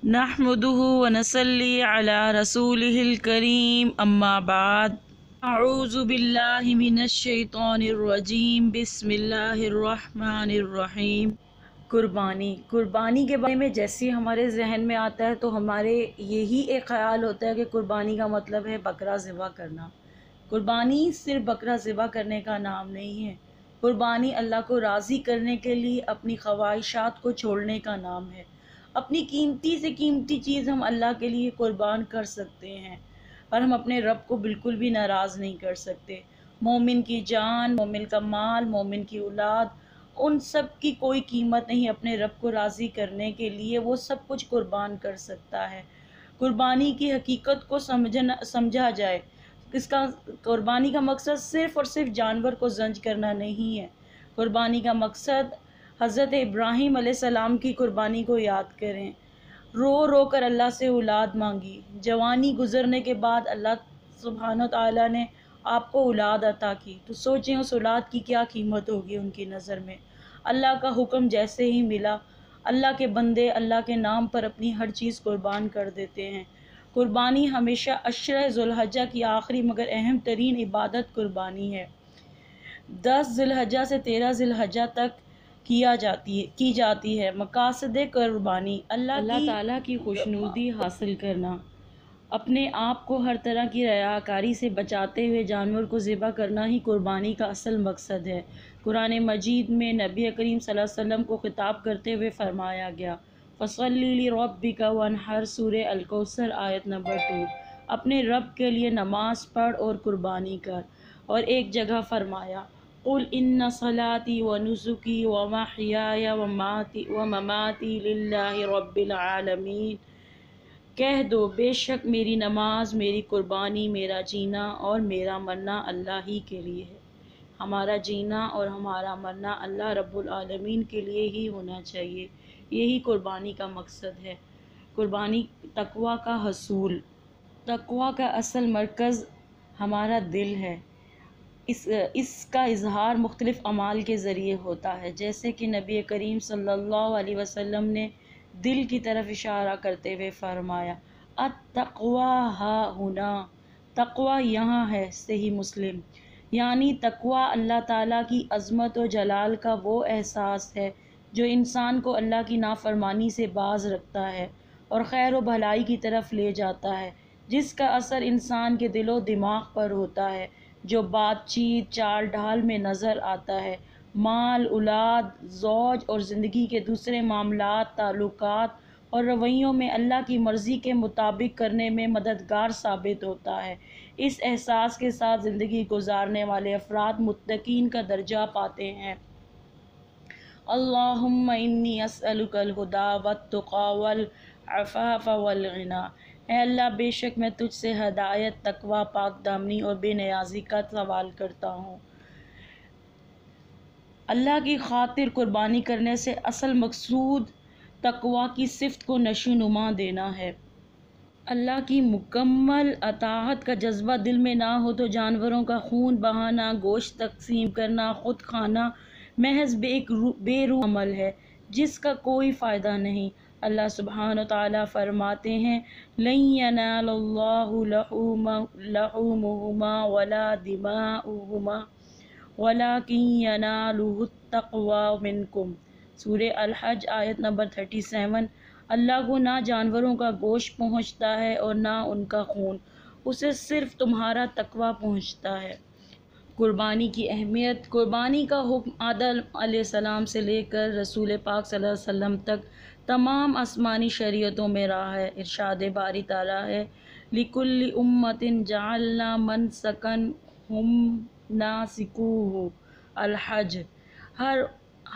نحمدہ ونصلی علی رسولہ الکریم اما بعد اعوذ باللہ من الشیطان الرجیم بسم اللہ الرحمن الرحیم۔ قربانی کے بارے میں جیسے ہمارے ذہن میں آتا ہے تو ہمارے یہی ایک خیال ہوتا ہے کہ قربانی کا مطلب ہے بکرا ذبح کرنا۔ قربانی صرف بکرا ذبح کرنے کا نام نہیں ہے، قربانی اللہ کو راضی کرنے کے لیے اپنی خواہشات کو چھوڑنے کا نام ہے۔ اپنی قیمتی سے قیمتی چیز ہم اللہ کے لیے قربان کر سکتے ہیں اور ہم اپنے رب کو بالکل بھی ناراض نہیں کر سکتے۔ مومن کی جان، مومن کا مال، مومن کی اولاد، ان سب کی کوئی قیمت نہیں اپنے رب کو راضی کرنے کے لیے، وہ سب کچھ قربان کر سکتا ہے۔ قربانی کی حقیقت کو سمجھا جائے، قربانی کا مقصد صرف اور صرف جانور کو ذبح کرنا نہیں ہے۔ قربانی کا مقصد حضرت ابراہیم علیہ السلام کی قربانی کو یاد کریں۔ رو رو کر اللہ سے اولاد مانگی، جوانی گزرنے کے بعد اللہ سبحانہ تعالیٰ نے آپ کو اولاد عطا کی، تو سوچیں اس اولاد کی کیا قیمت ہوگی ان کی نظر میں۔ اللہ کا حکم جیسے ہی ملا، اللہ کے بندے اللہ کے نام پر اپنی ہر چیز قربان کر دیتے ہیں۔ قربانی ہمیشہ عشرہ ذی الحجہ کی آخری مگر اہم ترین عبادت قربانی ہے۔ 10 ذی الحجہ سے 13 ذی الحجہ تک کی جاتی ہے۔ مقاصد قربانی اللہ تعالیٰ کی خوشنودی حاصل کرنا، اپنے آپ کو ہر طرح کی ریاکاری سے بچاتے ہوئے جانور کو ذبح کرنا ہی قربانی کا اصل مقصد ہے۔ قرآن مجید میں نبی کریم صلی اللہ علیہ وسلم کو خطاب کرتے ہوئے فرمایا گیا، فَصَلِّ لِرَبِّكَ وَانْحَرْ سورہ الکوثر آیت نمبر 2، اپنے رب کے لیے نماز پڑھ اور قربانی کر۔ اور ایک جگہ فرمایا، قُلْ إِنَّ صَلَاتِي وَنُسُكِي وَمَحْيَايَ وَمَمَاتِي لِلَّهِ رَبِّ الْعَالَمِينَ، کہہ دو بے شک میری نماز، میری قربانی، میرا جینا اور میرا مرنا اللہ ہی کے لیے ہے۔ ہمارا جینا اور ہمارا مرنا اللہ رب العالمین کے لیے ہی ہونا چاہیے، یہی قربانی کا مقصد ہے۔ قربانی تقویٰ کا حصول، تقویٰ کا اصل مرکز ہمارا دل ہے۔ اس کا اظہار مختلف اعمال کے ذریعے ہوتا ہے، جیسے کہ نبی کریم صلی اللہ علیہ وسلم نے دل کی طرف اشارہ کرتے ہوئے فرمایا، التقویٰ ہا ہنا، تقویٰ یہاں ہے۔ صحیح مسلم۔ یعنی تقویٰ اللہ تعالیٰ کی عظمت و جلال کا وہ احساس ہے جو انسان کو اللہ کی نافرمانی سے باز رکھتا ہے اور خیر و بھلائی کی طرف لے جاتا ہے، جس کا اثر انسان کے دل و دماغ پر ہوتا ہے، جو بات چیت چال ڈھال میں نظر آتا ہے، مال، اولاد، زوج اور زندگی کے دوسرے معاملات، تعلقات اور رویوں میں اللہ کی مرضی کے مطابق کرنے میں مددگار ثابت ہوتا ہے۔ اس احساس کے ساتھ زندگی گزارنے والے افراد متقین کا درجہ پاتے ہیں۔ اللہم انی اسألک الہدی والتقی والعفاف والغنی، اے اللہ بے شک میں تجھ سے ہدایت، تقویٰ، پاک دامنی اور بے نیازی کا سوال کرتا ہوں۔ اللہ کی خاطر قربانی کرنے سے اصل مقصود تقویٰ کی صفت کو نشو نما دینا ہے۔ اللہ کی مکمل اطاعت کا جذبہ دل میں نہ ہو تو جانوروں کا خون بہانا، گوشت تقسیم کرنا، خود کھانا محض بے روح عمل ہے جس کا کوئی فائدہ نہیں۔ اللہ سبحانہ تعالیٰ فرماتے ہیں، لَن يَنَالَ اللَّهُ لُحُومُهُمَا وَلَا دِمَاؤُهُمَا وَلَكِن يَنَالُهُ التَّقْوَىٰ مِنكُمْ، سورہ الحج آیت نمبر 37۔ اللہ کو نہ جانوروں کا گوشت پہنچتا ہے اور نہ ان کا خون، اسے صرف تمہارا تقویٰ پہنچتا ہے۔ قربانی کی اہمیت، قربانی کا حکم آدم علیہ السلام سے لے کر رسول پاک صلی اللہ علیہ وسلم تک تمام آسمانی شریعتوں میں رہا ہے۔ ارشاد باری تعالیٰ ہے، لِكُلِّ أُمَّةٍ جَعَلْنَا مَنسَكًا هُمْ نَاسِكُوهُ الحج،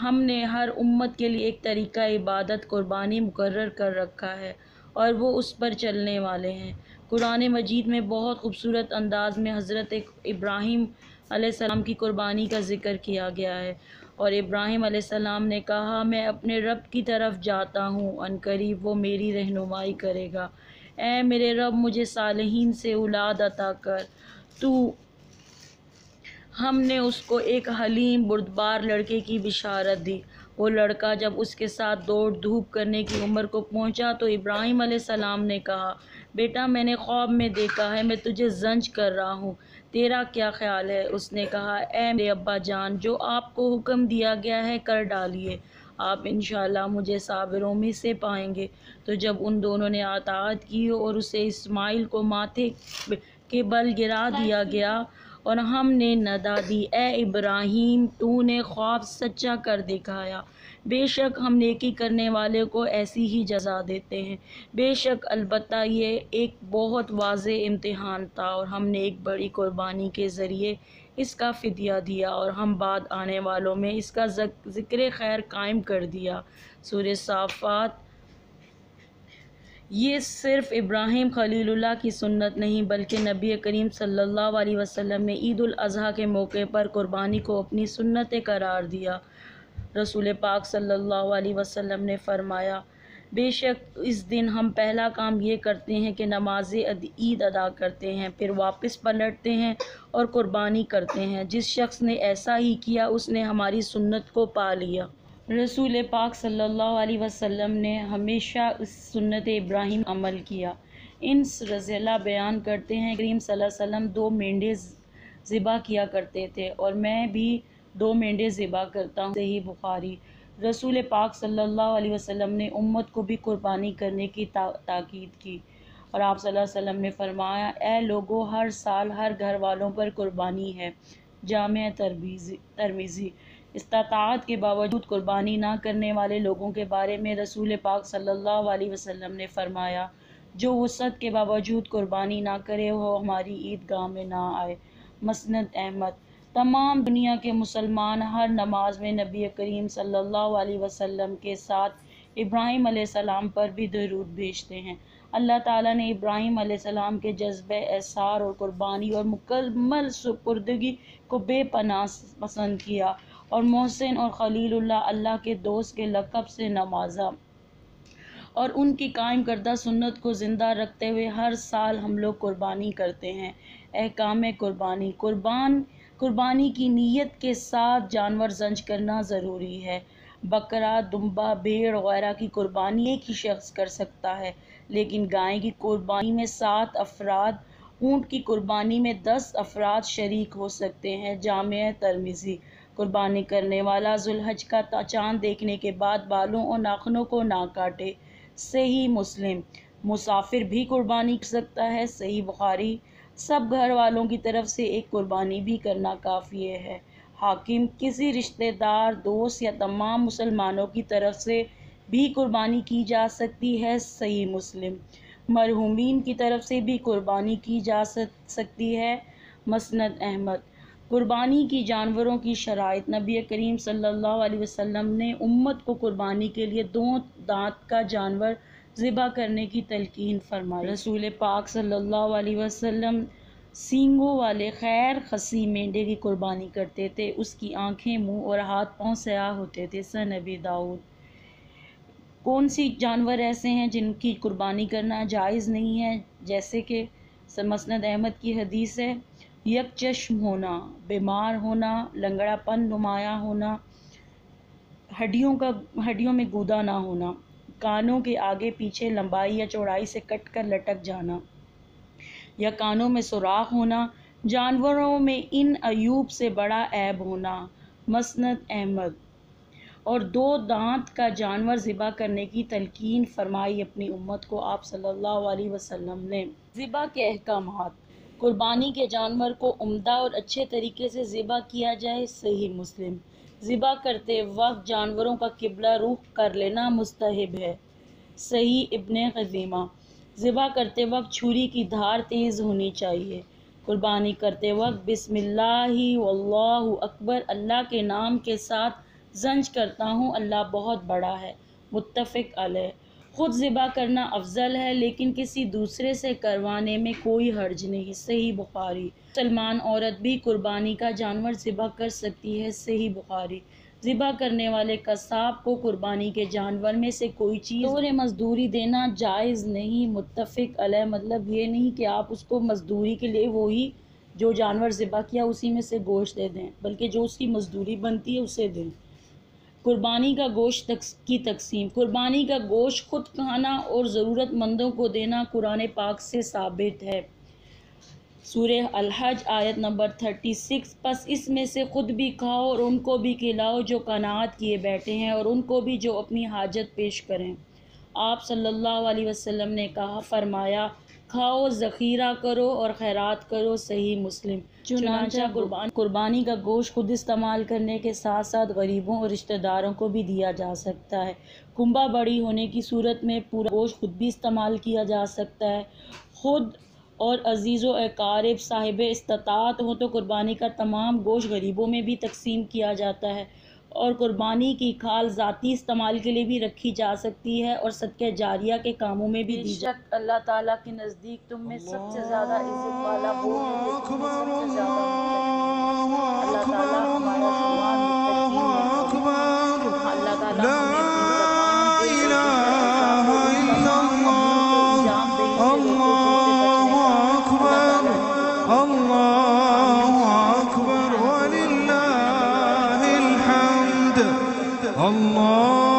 ہم نے ہر امت کے لیے ایک طریقہ عبادت قربانی مقرر کر رکھا ہے اور وہ اس پر چلنے والے ہیں۔ قرآن مجید میں بہت خوبصورت انداز میں حضرت ابراہیم علیہ السلام کی قربانی کا ذکر کیا گیا ہے، اور ابراہیم علیہ السلام نے کہا، میں اپنے رب کی طرف جاتا ہوں، عنقریب وہ میری رہنمائی کرے گا۔ اے میرے رب مجھے صالحین سے اولاد عطا کر۔ تو ہم نے اس کو ایک حلیم بردبار لڑکے کی بشارت دی وہ لڑکا جب اس کے ساتھ دوڑ دھوپ کرنے کی عمر کو پہنچا تو ابراہیم علیہ السلام نے کہا، بیٹا میں نے خواب میں دیکھا ہے، میں تجھے زنج کر رہا ہوں، تیرا کیا خیال ہے؟ اس نے کہا، اے میرے ابا جان، جو آپ کو حکم دیا گیا ہے کر ڈالیے، آپ انشاءاللہ مجھے صابروں میں سے پائیں گے۔ تو جب ان دونوں نے اطاعت کی اور اسے اسماعیل کو ماتھے کے بل گرا دیا گیا اور ہم نے ندا دی، اے ابراہیم تو نے خواب سچا کر دکھایا، بے شک ہم نیکی کرنے والے کو ایسی ہی جزا دیتے ہیں، بے شک البتہ یہ ایک بہت واضح امتحان تھا اور ہم نے ایک بڑی قربانی کے ذریعے اس کا فدیہ دیا اور ہم بعد آنے والوں میں اس کا ذکر خیر قائم کر دیا۔ سورہ صافات۔ یہ صرف ابراہیم خلیل اللہ کی سنت نہیں بلکہ نبی کریم صلی اللہ علیہ وسلم نے عید الاضحیٰ کے موقع پر قربانی کو اپنی سنت قرار دیا۔ رسول پاک صلی اللہ علیہ وسلم نے فرمایا، بے شک اس دن ہم پہلا کام یہ کرتے ہیں کہ نماز عید ادا کرتے ہیں، پھر واپس پلٹتے ہیں اور قربانی کرتے ہیں۔ جس شخص نے ایسا ہی کیا اس نے ہماری سنت کو پا لیا۔ رسول پاک صلی اللہ علیہ وسلم نے ہمیشہ اس سنت ابراہیم عمل کیا۔ انس رضی اللہ بیان کرتے ہیں کہ کریم صلی اللہ علیہ وسلم 2 مینڈے ذبح کیا کرتے تھے اور میں بھی 2 مینڈے ذبح کرتا ہوں۔ صحیح بخاری۔ رسول پاک صلی اللہ علیہ وسلم نے امت کو بھی قربانی کرنے کی تاکید کی اور آپ صلی اللہ علیہ وسلم نے فرمایا، اے لوگو، ہر سال ہر گھر والوں پر قربانی ہے۔ جامع ترمذی۔ استطاعت کے باوجود قربانی نہ کرنے والے لوگوں کے بارے میں رسول پاک صلی اللہ علیہ وسلم نے فرمایا، جو وسعت کے باوجود قربانی نہ کرے وہ ہماری عیدگاہ میں نہ آئے۔ مسند احمد۔ تمام دنیا کے مسلمان ہر نماز میں نبی کریم صلی اللہ علیہ وسلم کے ساتھ ابراہیم علیہ السلام پر بھی درود بھیجتے ہیں۔ اللہ تعالیٰ نے ابراہیم علیہ السلام کے جذبہ ایثار اور قربانی اور مکمل سپردگی کو بے پناہ پسند کیا اور محسن اور خلیل اللہ کے دوست کے لقب سے نوازا، اور ان کی قائم کردہ سنت کو زندہ رکھتے ہوئے ہر سال ہم لوگ قربانی کرتے ہیں۔ احکام قربانی۔ قربانی کی نیت کے ساتھ جانور ذبح کرنا ضروری ہے۔ بکرا، دمبا، بھیڑ وغیرہ کی قربانی ایک ہی شخص کر سکتا ہے، لیکن گائے کی قربانی میں 7 افراد، اونٹ کی قربانی میں 10 افراد شریک ہو سکتے ہیں۔ جامع ترمذی۔ قربانی کرنے والا ذوالحج کا چاند دیکھنے کے بعد بالوں اور ناخنوں کو نہ کاٹے۔ صحیح مسلم۔ مسافر بھی قربانی کر سکتا ہے۔ صحیح بخاری۔ سب گھر والوں کی طرف سے ایک قربانی بھی کرنا کافی ہے۔ حاکم۔ کسی رشتہ دار، دوست یا تمام مسلمانوں کی طرف سے بھی قربانی کی جا سکتی ہے۔ صحیح مسلم۔ مرحومین کی طرف سے بھی قربانی کی جا سکتی ہے۔ مسند احمد۔ قربانی کی جانوروں کی شرائط۔ نبی کریم صلی اللہ علیہ وسلم نے امت کو قربانی کے لیے 2 دانت کا جانور ذبح کرنے کی تلقین فرمائی۔ رسول پاک صلی اللہ علیہ وسلم سینگوں والے خیر خصی مینڈے کی قربانی کرتے تھے۔ اس کی آنکھیں، منہ اور ہاتھ پاؤں سیاہ ہوتے تھے۔ سنن ابی داؤد۔ کون سی جانور ایسے ہیں جن کی قربانی کرنا جائز نہیں ہے؟ جیسے کہ مسند احمد کی حدیث ہے، یک چشم ہونا، بیمار ہونا، لنگڑا پن نمایاں ہونا، ہڈیوں میں گودا نہ ہونا، کانوں کے آگے پیچھے لمبائی یا چوڑائی سے کٹ کر لٹک جانا یا کانوں میں سوراخ ہونا، جانوروں میں ان عیوب سے بڑا عیب ہونا۔ مسند احمد۔ اور 2 دانت کا جانور ذبح کرنے کی تلقین فرمائی اپنی امت کو آپ صلی اللہ علیہ وسلم نے۔ ذبح کے احکامات۔ قربانی کے جانور کو عمدہ اور اچھے طریقے سے ذبح کیا جائے۔ صحیح مسلم۔ ذبح کرتے وقت جانوروں کا قبلہ رخ کر لینا مستحب ہے۔ صحیح ابن خزیمہ۔ ذبح کرتے وقت چھری کی دھار تیز ہونی چاہیے۔ قربانی کرتے وقت بسم اللہ واللہ اکبر، اللہ کے نام کے ساتھ ذبح کرتا ہوں، اللہ بہت بڑا ہے۔ متفق علیہ۔ خود ذبح کرنا افضل ہے لیکن کسی دوسرے سے کروانے میں کوئی حرج نہیں۔ صحیح بخاری۔ مسلمان عورت بھی قربانی کا جانور ذبح کر سکتی ہے۔ صحیح بخاری۔ ذبح کرنے والے قصاب کو قربانی کے جانور میں سے کوئی چیز بطور مزدوری دینا جائز نہیں۔ متفق علیہ۔ مطلب یہ نہیں کہ آپ اس کو مزدوری کے لیے وہی جو جانور ذبح کیا اسی میں سے گوشت دے دیں، بلکہ جو اس کی مزدوری بنتی ہے اسے دیں۔ قربانی کا گوشت کی تقسیم۔ قربانی کا گوشت خود کھانا اور ضرورت مندوں کو دینا قرآن پاک سے ثابت ہے۔ سورہ الحج آیت نمبر 36۔ پس اس میں سے خود بھی کھاؤ اور ان کو بھی کھلاؤ جو قناعت کیے بیٹھے ہیں، اور ان کو بھی جو اپنی حاجت پیش کریں۔ آپ صلی اللہ علیہ وسلم نے فرمایا کھاؤ، ذخیرہ کرو اور خیرات کرو۔ صحیح مسلم۔ چنانچہ قربانی کا گوشت خود استعمال کرنے کے ساتھ ساتھ غریبوں اور رشتہ داروں کو بھی دیا جا سکتا ہے۔ کنبہ بڑی ہونے کی صورت میں پورا گوشت خود بھی استعمال کیا جا سکتا ہے۔ خود اور عزیز و اقارب صاحب استطاعت ہو تو قربانی کا تمام گوشت غریبوں میں بھی تقسیم کیا جاتا ہے، اور قربانی کی کھال ذاتی استعمال کے لیے بھی رکھی جا سکتی ہے اور صدقہ جاریہ کے کاموں میں بھی دی جاتی ہے۔ اللہ تعالیٰ کے نزدیک تم میں سب سے زیادہ عزت والا وہ ہے جو تم میں سب سے زیادہ اللہ تعالیٰ ہمارا سلمان متقین میں۔ اللہ تعالیٰ ہمیں اپنی زبان دل اللہ